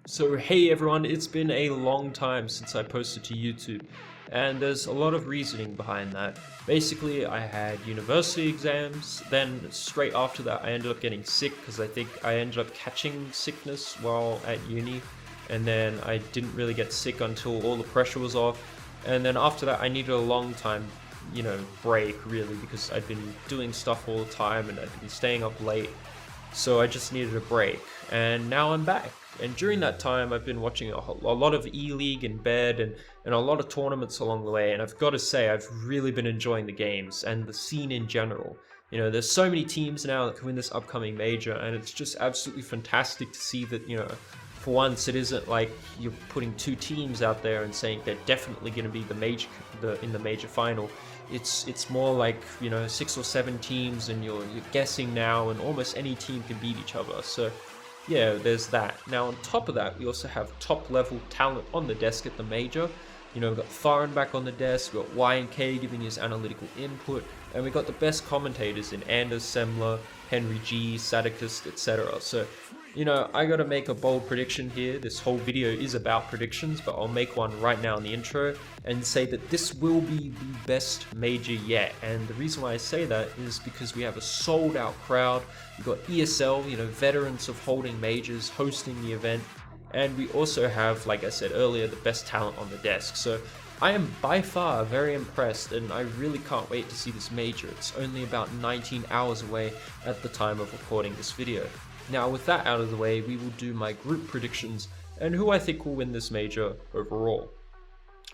So hey everyone, it's been a long time since I posted to YouTube, and there's a lot of reasoning behind that. Basically, I had university exams, then straight after that I ended up getting sick because I think I ended up catching sickness while at uni, and then I didn't really get sick until all the pressure was off, and then after that I needed a long time, break really because I'd been doing stuff all the time and I'd been staying up late. So I just needed a break, and now I'm back. And during that time, I've been watching a lot of E-League in bed and a lot of tournaments along the way. And I've got to say, I've really been enjoying the games and the scene in general. There's so many teams now that can win this upcoming major, and it's just absolutely fantastic to see that, for once, it isn't like you're putting two teams out there and saying they're definitely going to be in the major final. It's more like 6 or 7 teams, and you're guessing now, and almost any team can beat each other. So yeah, there's that. Now on top of that, we also have top level talent on the desk at the major. We've got Farin back on the desk, we've got Y&K giving his analytical input, and we've got the best commentators in Anders Semler, Henry G, Sadikist, etc. So, I gotta make a bold prediction here. This whole video is about predictions, but I'll make one right now in the intro and say that this will be the best major yet. And the reason why I say that is because we have a sold out crowd. We've got ESL, veterans of holding majors, hosting the event. And we also have, like I said earlier, the best talent on the desk. So I am by far very impressed, and I really can't wait to see this major. It's only about 19 hours away at the time of recording this video. Now with that out of the way, we will do my group predictions and who I think will win this major overall.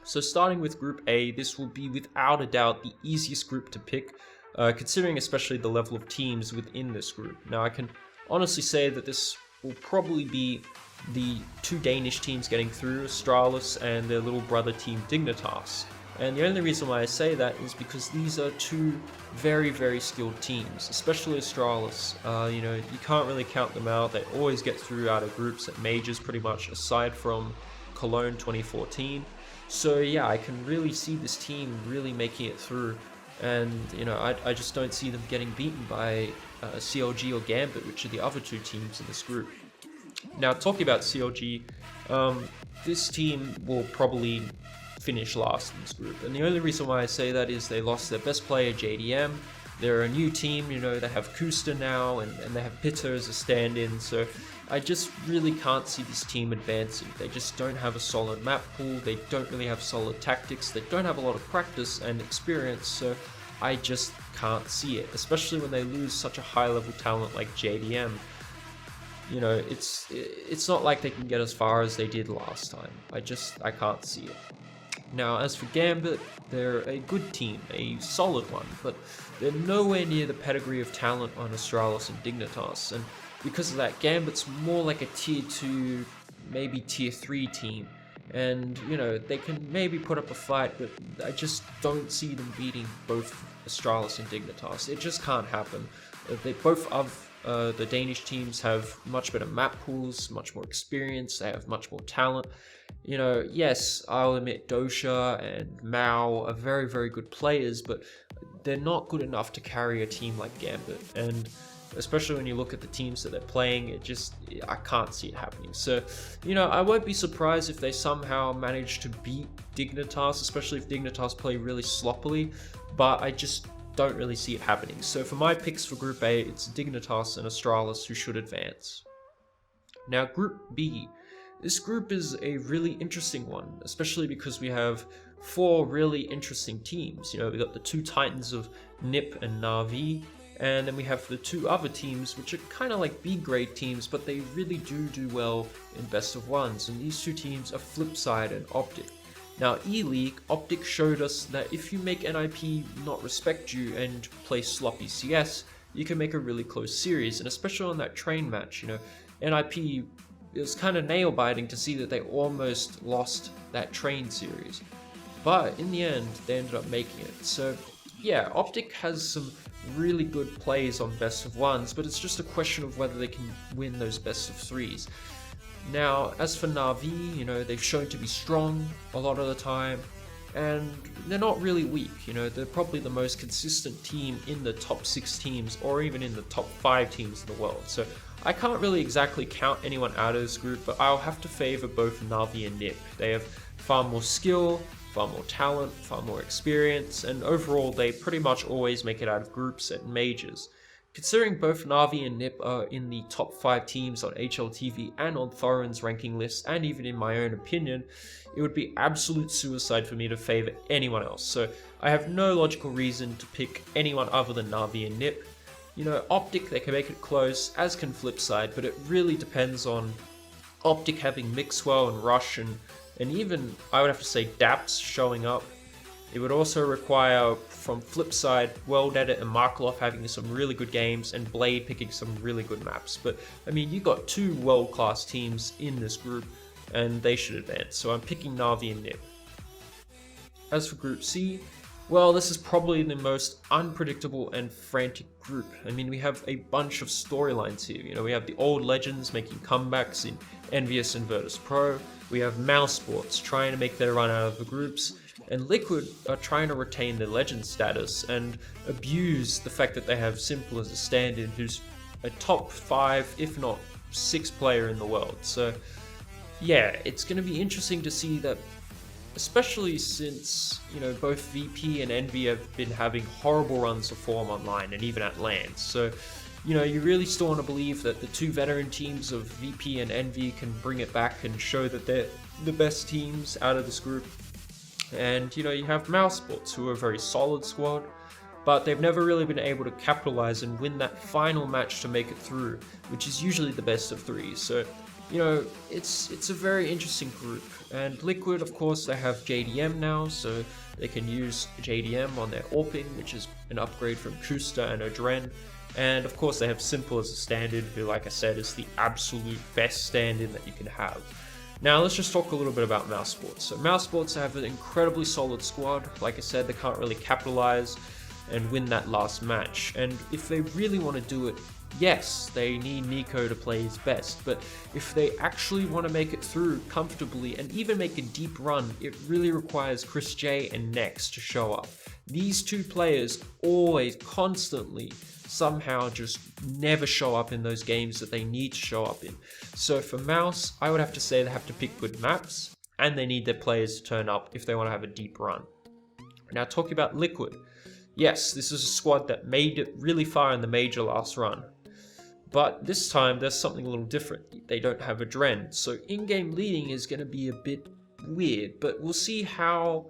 So starting with Group A, this will be without a doubt the easiest group to pick, considering especially the level of teams within this group. Now I can honestly say that this will probably be the two Danish teams getting through, Astralis and their little brother team Dignitas. And the only reason why I say that is because these are two very, very skilled teams, especially Astralis. You can't really count them out. They always get through out of groups at majors pretty much, aside from Cologne 2014. So yeah, I can really see this team really making it through. And, I just don't see them getting beaten by CLG or Gambit, which are the other two teams in this group. Now, talking about CLG, this team will probably finish last in this group, and the only reason why I say that is they lost their best player, JDM. They're a new team, they have Kusta now, and they have Pitter as a stand-in, so I just really can't see this team advancing. They just don't have a solid map pool, they don't really have solid tactics, they don't have a lot of practice and experience, so I just can't see it, especially when they lose such a high-level talent like JDM. It's not like they can get as far as they did last time. I can't see it. Now, as for Gambit, they're a good team, a solid one, but they're nowhere near the pedigree of talent on Astralis and Dignitas, and because of that, Gambit's more like a tier 2, maybe tier 3 team, and, they can maybe put up a fight, but I just don't see them beating both Astralis and Dignitas. It just can't happen. Both of the Danish teams have much better map pools, much more experience, they have much more talent. Yes, I'll admit Dosha and Mao are very, very good players, but they're not good enough to carry a team like Gambit. And especially when you look at the teams that they're playing, I can't see it happening. So, I won't be surprised if they somehow manage to beat Dignitas, especially if Dignitas play really sloppily, but I just don't really see it happening. So for my picks for Group A, it's Dignitas and Astralis who should advance. Now Group B. This group is a really interesting one, especially because we have 4 really interesting teams. We got the two titans of NiP and Na'Vi, and then we have the 2 other teams which are kind of like B-grade teams, but they really do well in best of ones, and these 2 teams are Flipside and Optic. Now, E-League, Optic showed us that if you make NIP not respect you and play sloppy CS, you can make a really close series, and especially on that train match, NIP, it was kind of nail-biting to see that they almost lost that train series. But in the end, they ended up making it. So yeah, Optic has some really good plays on best of ones, but it's just a question of whether they can win those best of 3s. Now, as for Na'Vi, they've shown to be strong a lot of the time, and they're not really weak. They're probably the most consistent team in the top 6 teams, or even in the top 5 teams in the world. So I can't really exactly count anyone out of this group, but I'll have to favour both Na'Vi and Nip. They have far more skill, far more talent, far more experience, and overall they pretty much always make it out of groups at majors. Considering both Na'Vi and Nip are in the top 5 teams on HLTV and on Thorin's ranking list, and even in my own opinion, it would be absolute suicide for me to favour anyone else. So I have no logical reason to pick anyone other than Na'Vi and Nip. You know, Optic, they can make it close, as can Flipside, but it really depends on Optic having Mixwell and Rush and even, I would have to say, Daps showing up. It would also require, from Flipside, World Edit and Markelov having some really good games, and Blade picking some really good maps. But, I mean, you got 2 world-class teams in this group, and they should advance, so I'm picking Na'Vi and Nip. As for Group C, well, this is probably the most unpredictable and frantic group. I mean, we have a bunch of storylines here. You know, we have the old legends making comebacks in Envious and virtus.pro. We have Mousesports trying to make their run out of the groups, and Liquid are trying to retain their legend status and abuse the fact that they have Simple as a stand-in, who's a top 5, if not 6 player in the world. So yeah, it's going to be interesting to see that, especially since, you know, both VP and Envy have been having horrible runs of form online and even at LAN. So, you know, you really still want to believe that the 2 veteran teams of VP and Envy can bring it back and show that they're the best teams out of this group. And, you know, you have Mousesports, who are a very solid squad, but they've never really been able to capitalize and win that final match to make it through, which is usually the best of 3. So, you know, it's a very interesting group. And Liquid, of course, they have JDM now, so they can use JDM on their AWPing, which is an upgrade from Kusta and Odren. And of course, they have Simple as a stand-in, who, like I said, is the absolute best stand-in that you can have. Now, let's just talk a little bit about Mousesports. So Mousesports have an incredibly solid squad. Like I said, they can't really capitalize and win that last match. And if they really want to do it, yes, they need Nico to play his best, but if they actually want to make it through comfortably and even make a deep run, it really requires Chris J and Nex to show up. These 2 players always, constantly, somehow just never show up in those games that they need to show up in. So for Mouse, I would have to say they have to pick good maps, and they need their players to turn up if they want to have a deep run. Now, talking about Liquid, yes, this is a squad that made it really far in the major last run. But this time, there's something a little different. They don't have a Dren, so in-game leading is going to be a bit weird, but we'll see how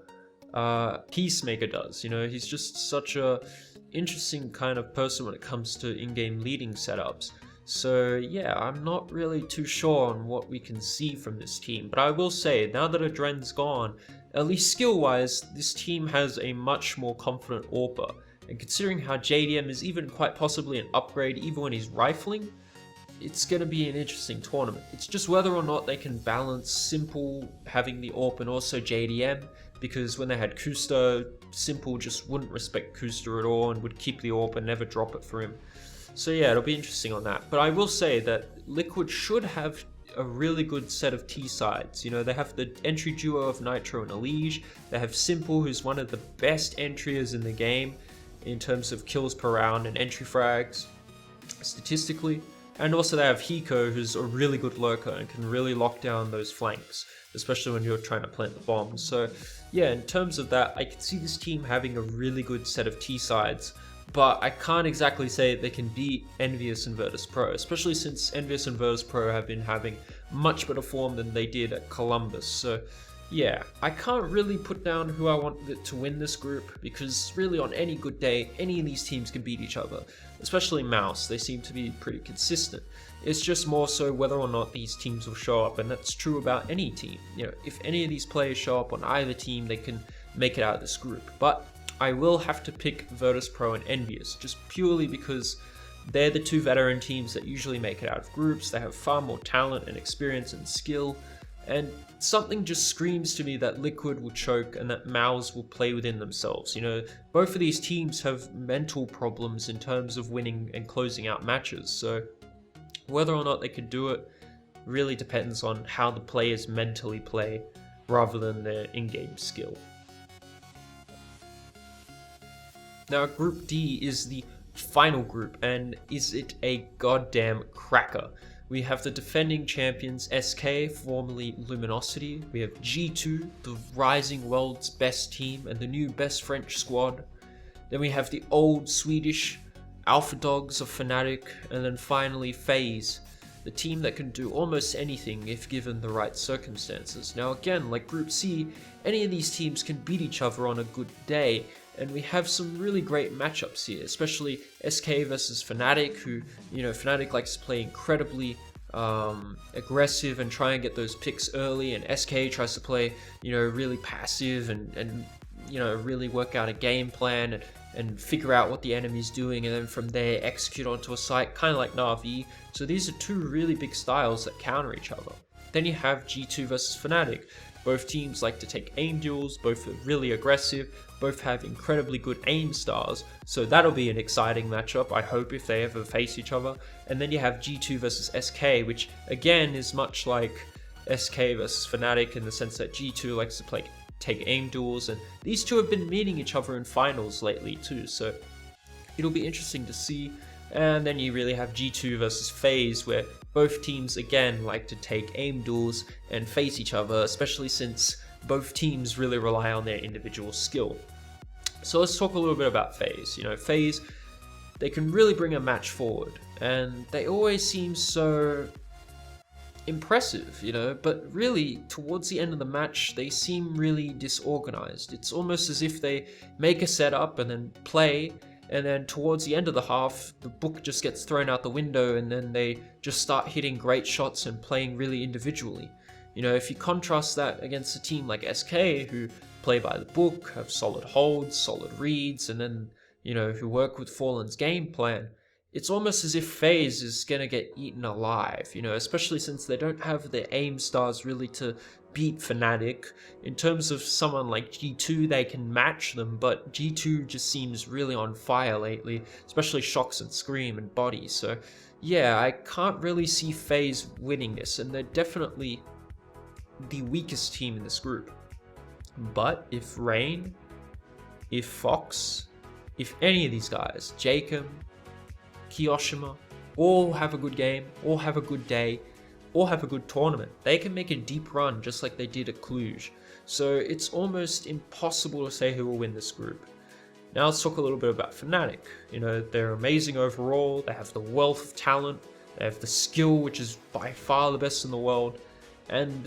Peacemaker does. You know, he's just such a interesting kind of person when it comes to in-game leading setups. So yeah, I'm not really too sure on what we can see from this team, but I will say, now that Adren's gone, at least skill-wise, this team has a much more confident AWPer. And considering how JDM is even quite possibly an upgrade even when he's rifling, it's going to be an interesting tournament. It's just whether or not they can balance Simple having the AWP and also JDM, because when they had Kusta, Simple just wouldn't respect Kusta at all and would keep the AWP and never drop it for him. So yeah, it'll be interesting on that. But I will say that Liquid should have a really good set of T-sides. You know, they have the entry duo of Nitro and Elige. They have Simple, who's one of the best entriers in the game in terms of kills per round and entry frags, statistically. And also they have Hiko, who's a really good lurker and can really lock down those flanks, especially when you're trying to plant the bomb. So yeah, in terms of that, I can see this team having a really good set of T-sides, but I can't exactly say they can beat Envious and virtus.pro, especially since Envious and virtus.pro have been having much better form than they did at Columbus. So yeah, I can't really put down who I want to win this group, because really on any good day, any of these teams can beat each other, especially Mouse. They seem to be pretty consistent. It's just more so whether or not these teams will show up, and that's true about any team. You know, if any of these players show up on either team, they can make it out of this group. But I will have to pick virtus.pro and Envious, just purely because they're the 2 veteran teams that usually make it out of groups. They have far more talent and experience and skill, and something just screams to me that Liquid will choke and that Mouse will play within themselves. You know, both of these teams have mental problems in terms of winning and closing out matches, so whether or not they can do it really depends on how the players mentally play rather than their in-game skill. Now, Group D is the final group, and is it a goddamn cracker? We have the defending champions SK, formerly Luminosity. We have G2, the rising world's best team and the new best French squad. Then we have the old Swedish Alpha Dogs of Fnatic, and then finally FaZe, the team that can do almost anything if given the right circumstances. Now again, like Group C, any of these teams can beat each other on a good day, and we have some really great matchups here, especially SK versus Fnatic, who, Fnatic likes to play incredibly aggressive and try and get those picks early, and SK tries to play, really passive and really work out a game plan and figure out what the enemy's doing, and then from there execute onto a site, kind of like Na'Vi. So these are two really big styles that counter each other. Then you have G2 versus Fnatic. Both teams like to take aim duels, both are really aggressive, both have incredibly good aim stars, so that'll be an exciting matchup, I hope, if they ever face each other. And then you have G2 versus SK, which again is much like SK versus Fnatic in the sense that G2 likes to take aim duels, and these two have been meeting each other in finals lately too, so it'll be interesting to see. And then you really have G2 versus FaZe, where both teams again like to take aim duels and face each other, especially since both teams really rely on their individual skill. So let's talk a little bit about FaZe. FaZe, they can really bring a match forward, and they always seem so impressive, but really towards the end of the match they seem really disorganized. It's almost as if they make a setup and then play, and then towards the end of the half the book just gets thrown out the window, and then they just start hitting great shots and playing really individually. If you contrast that against a team like SK, who play by the book, have solid holds, solid reads, and then who work with Fallen's game plan, it's almost as if FaZe is going to get eaten alive, especially since they don't have the aim stars really to beat Fnatic. In terms of someone like G2, they can match them, but G2 just seems really on fire lately, especially Shox and Scream and Body. So yeah, I can't really see FaZe winning this, and they're definitely the weakest team in this group. But if Rain, if Fox, if any of these guys, Jacob, Kiyoshima, all have a good game, all have a good day, all have a good tournament, they can make a deep run just like they did at Cluj. So it's almost impossible to say who will win this group. Now let's talk a little bit about Fnatic. They're amazing overall, they have the wealth of talent, they have the skill, which is by far the best in the world, and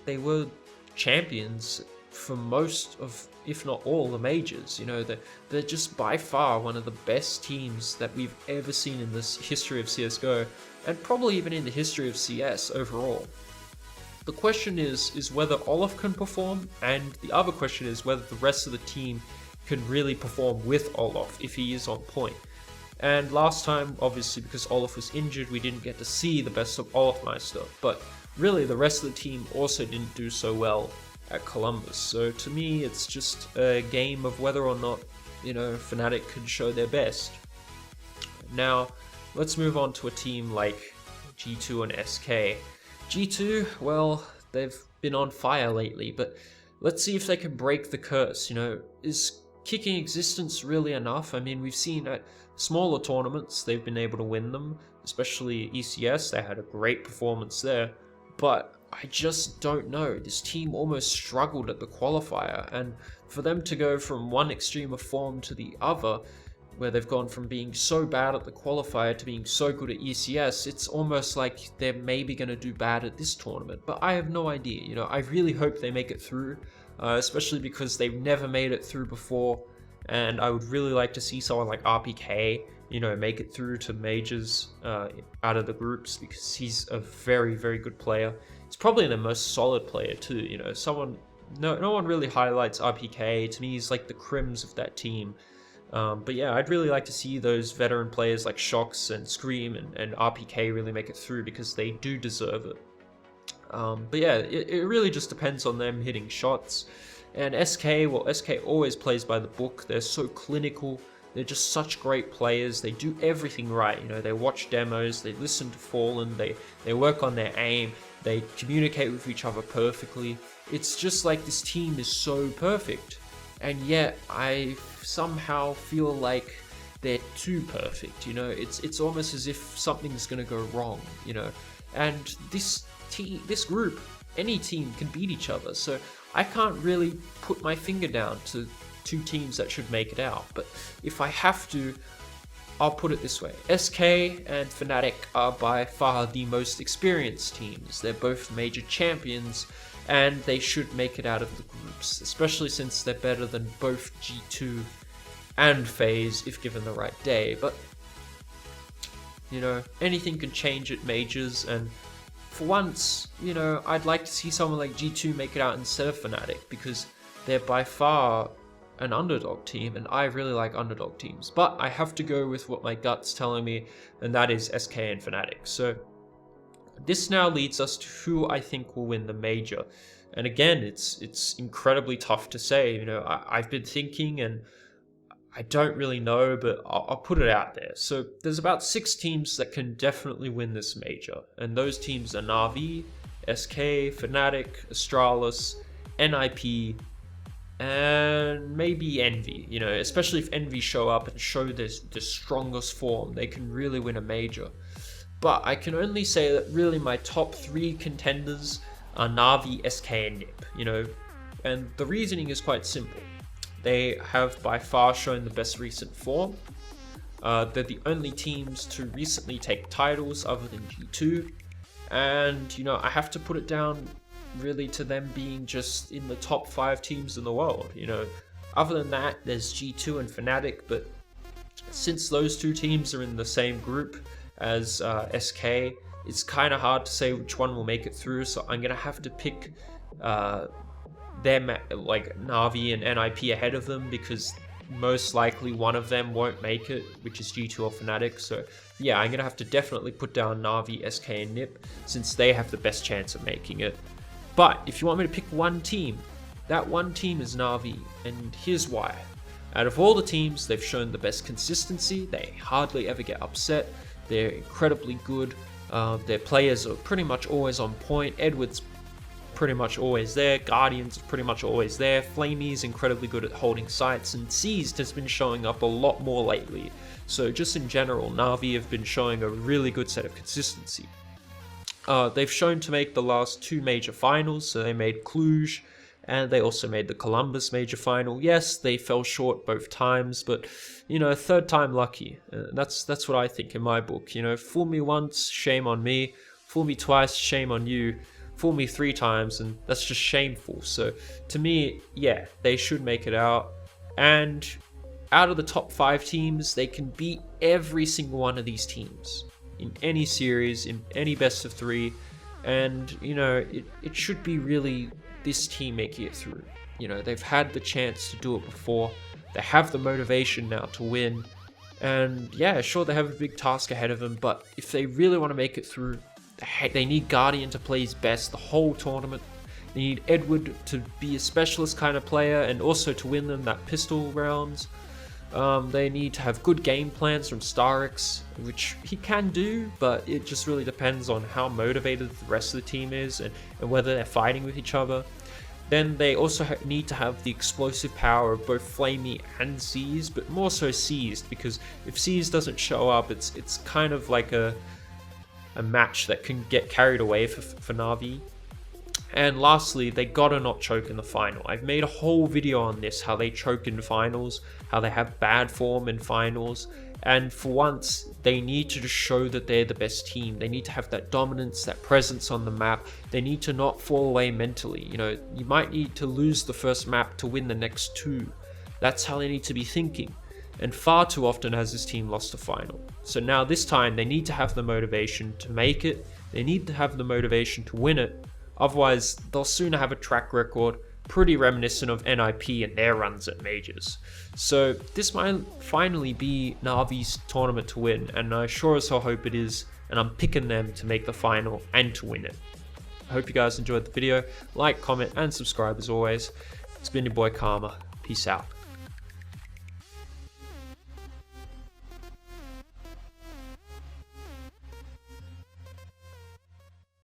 they were champions for most of, if not all, the majors. They're just by far one of the best teams that we've ever seen in this history of CSGO, and probably even in the history of CS overall. The question is whether Olaf can perform, and the other question is whether the rest of the team can really perform with Olaf if he is on point. And last time, obviously because Olaf was injured, we didn't get to see the best of Olafmeister, but really the rest of the team also didn't do so well at Columbus. So to me, it's just a game of whether or not, Fnatic can show their best. Now, let's move on to a team like G2 and SK. G2, well, they've been on fire lately, but let's see if they can break the curse. Is kicking existence really enough? I mean, we've seen at smaller tournaments, they've been able to win them, especially ECS, they had a great performance there, but I just don't know. This team almost struggled at the qualifier, and for them to go from one extreme of form to the other, where they've gone from being so bad at the qualifier to being so good at ECS, it's almost like they're maybe going to do bad at this tournament, but I have no idea. I really hope they make it through, especially because they've never made it through before, and I would really like to see someone like RPK, make it through to majors out of the groups, because he's a very, very good player. He's probably the most solid player too. No one really highlights RPK. To me, he's like the Crims of that team. But yeah, I'd really like to see those veteran players like Shox and Scream and RPK really make it through, because they do deserve it. But yeah, it really just depends on them hitting shots. And SK always plays by the book. They're so clinical. They're just such great players. They do everything right. They watch demos, they listen to Fallen, they work on their aim, they communicate with each other perfectly. It's just like this team is so perfect. And yet I somehow feel like they're too perfect, you know. It's almost as if something's gonna go wrong, you know. And this group, any team can beat each other, so I can't really put my finger down to two teams that should make it out. But if I have to, I'll put it this way: SK and Fnatic are by far the most experienced teams. They're both major champions, and they should make it out of the groups, especially since they're better than both G2 and FaZe if given the right day. But you know, anything can change at majors, and for once, you know, I'd like to see someone like G2 make it out instead of Fnatic, because they're by far an underdog team, and I really like underdog teams. But I have to go with what my gut's telling me, and that is SK and Fnatic. So this now leads us to who I think will win the major. And again, it's incredibly tough to say. You know, I've been thinking, and I don't really know, but I'll put it out there. So there's about 6 teams that can definitely win this major, and those teams are Na'Vi, SK, Fnatic, Astralis, NIP, and maybe Envy. You know, especially if Envy show up and show the strongest form, they can really win a major. But I can only say that really my top 3 contenders are Na'Vi, SK, and NIP. You know, and the reasoning is quite simple. They have by far shown the best recent form. They're the only teams to recently take titles other than G2. And, you know, I have to put it down really to them being just in the top 5 teams in the world. You know, other than that, there's G2 and Fnatic, but since those 2 teams are in the same group as SK, it's kind of hard to say which one will make it through. So I'm going to have to pick them, like Na'Vi and NIP, ahead of them, because most likely one of them won't make it, which is G2 or Fnatic. So yeah, I'm gonna have to definitely put down Na'Vi, SK, and NIP, since they have the best chance of making it. But if you want me to pick one team, that one team is Na'Vi, and here's why. Out of all the teams, they've shown the best consistency. They hardly ever get upset. They're incredibly good. Their players are pretty much always on point. Edward's pretty much always there. Guardian's pretty much always there. Flamey's incredibly good at holding sites, and Seized has been showing up a lot more lately. So just in general, Na'Vi have been showing a really good set of consistency. They've shown to make the last 2 major finals, so they made Cluj, and they also made the Columbus major final. Yes, they fell short both times, but, you know, 3rd time lucky. That's what I think in my book. You know, fool me once, shame on me. Fool me twice, shame on you. Fool me 3 times, and that's just shameful. So to me, yeah, they should make it out. And out of the top 5 teams, they can beat every single one of these teams in any series, in any best of 3. And, you know, it should be really this team making it through. You know, they've had the chance to do it before. They have the motivation now to win. And yeah, sure, they have a big task ahead of them, but if they really want to make it through, they need Guardian to play his best the whole tournament. They need Edward to be a specialist kind of player, and also to win them that pistol rounds. They need to have good game plans from Starix, which he can do, but it just really depends on how motivated the rest of the team is, and whether they're fighting with each other. Then they also need to have the explosive power of both Flamey and Seized, but more so Seized, because if Seized doesn't show up, it's kind of like a match that can get carried away for Na'Vi. And lastly, they gotta not choke in the final. I've made a whole video on this, how they choke in finals, how they have bad form in finals, and for once, they need to just show that they're the best team. They need to have that dominance, that presence on the map. They need to not fall away mentally. You know, you might need to lose the first map to win the next 2. That's how they need to be thinking. And far too often has this team lost a final. So now this time, they need to have the motivation to make it. They need to have the motivation to win it. Otherwise, they'll soon have a track record pretty reminiscent of NIP and their runs at majors. So this might finally be Na'Vi's tournament to win, and I sure as hell hope it is, and I'm picking them to make the final and to win it. I hope you guys enjoyed the video. Like, comment, and subscribe as always. It's been your boy Karma. Peace out.